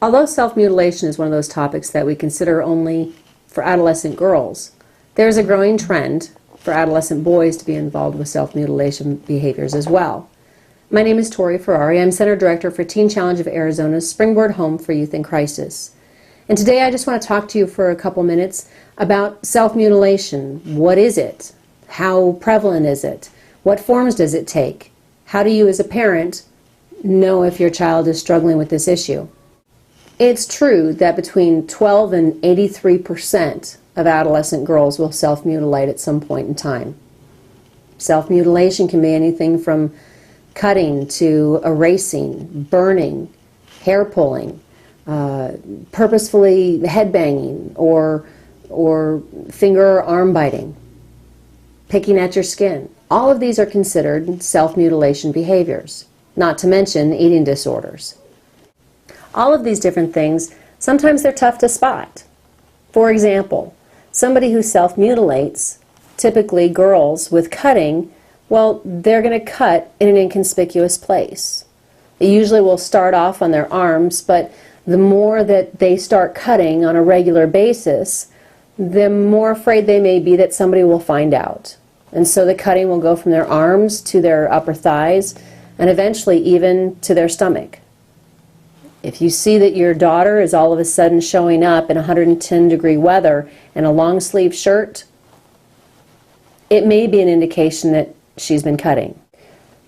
Although self-mutilation is one of those topics that we consider only for adolescent girls, there's a growing trend for adolescent boys to be involved with self-mutilation behaviors as well. My name is Tori Ferrari. I'm Center Director for Teen Challenge of Arizona's Springboard Home for Youth in Crisis. And today I just want to talk to you for a couple minutes about self-mutilation. What is it? How prevalent is it? What forms does it take? How do you as a parent know if your child is struggling with this issue? It's true that between 12 and 83% of adolescent girls will self-mutilate at some point in time. Self-mutilation can be anything from cutting to erasing, burning, hair pulling, purposefully headbanging, or finger or arm biting, picking at your skin. All of these are considered self-mutilation behaviors, not to mention eating disorders. All of these different things, sometimes they're tough to spot. For example, somebody who self-mutilates, typically girls with cutting, well, they're going to cut in an inconspicuous place. It usually will start off on their arms, but the more that they start cutting on a regular basis, the more afraid they may be that somebody will find out. And so the cutting will go from their arms to their upper thighs and eventually even to their stomach. If you see that your daughter is all of a sudden showing up in 110-degree weather in a long-sleeve shirt, it may be an indication that she's been cutting.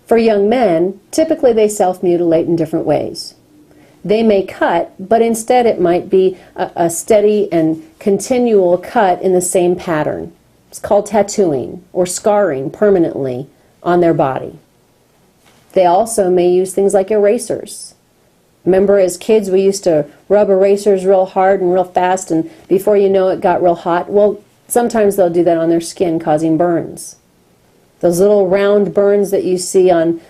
For young men, typically they self-mutilate in different ways. They may cut, but instead it might be a steady and continual cut in the same pattern. It's called tattooing or scarring permanently on their body. They also may use things like erasers. Remember, as kids, we used to rub erasers real hard and real fast, and before you know it, got real hot. Well, sometimes they'll do that on their skin, causing burns. Those little round burns that you see on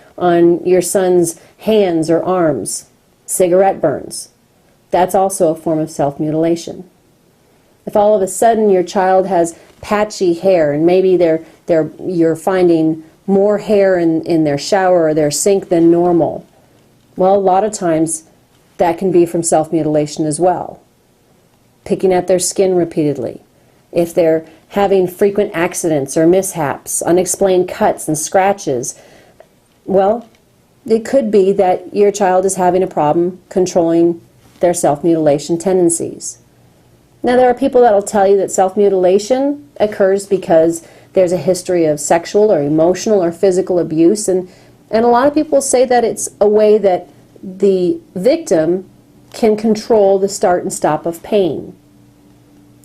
your son's hands or arms, cigarette burns, that's also a form of self-mutilation. If all of a sudden your child has patchy hair, and maybe you're finding more hair in their shower or their sink than normal, well, a lot of times that can be from self-mutilation as well. Picking at their skin repeatedly. If they're having frequent accidents or mishaps, unexplained cuts and scratches, well, it could be that your child is having a problem controlling their self-mutilation tendencies. Now, there are people that will tell you that self-mutilation occurs because there's a history of sexual or emotional or physical abuse, and a lot of people say that it's a way that the victim can control the start and stop of pain.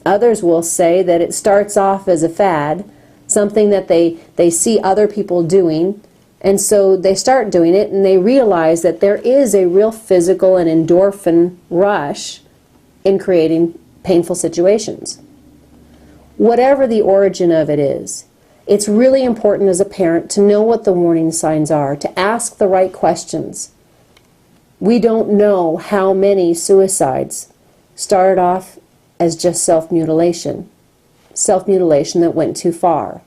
Others will say that it starts off as a fad, something that they see other people doing, and so they start doing it and they realize that there is a real physical and endorphin rush in creating painful situations. Whatever the origin of it is, it's really important as a parent to know what the warning signs are, to ask the right questions. We don't know how many suicides started off as just self-mutilation that went too far.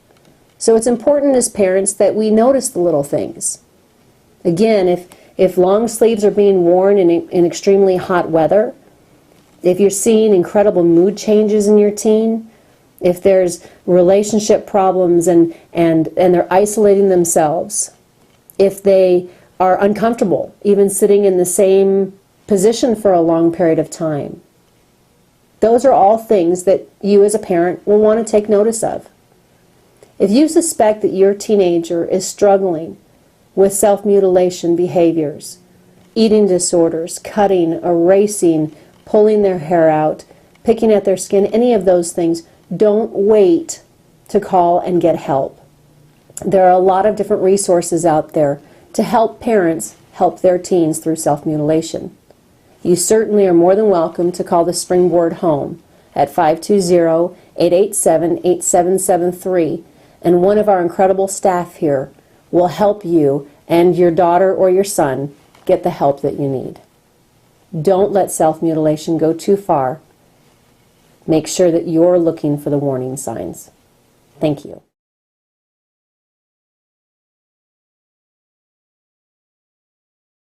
So it's important as parents that we notice the little things. Again, if long sleeves are being worn in extremely hot weather, if you're seeing incredible mood changes in your teen, if there's relationship problems and they're isolating themselves, if they are uncomfortable even sitting in the same position for a long period of time, those are all things that you as a parent will want to take notice of. If you suspect that your teenager is struggling with self-mutilation behaviors, eating disorders, cutting, erasing, pulling their hair out, picking at their skin, any of those things, don't wait to call and get help. There are a lot of different resources out there to help parents help their teens through self-mutilation. You certainly are more than welcome to call the Springboard Home at 520-887-8773, and one of our incredible staff here will help you and your daughter or your son get the help that you need. Don't let self-mutilation go too far. Make sure that you're looking for the warning signs. Thank you.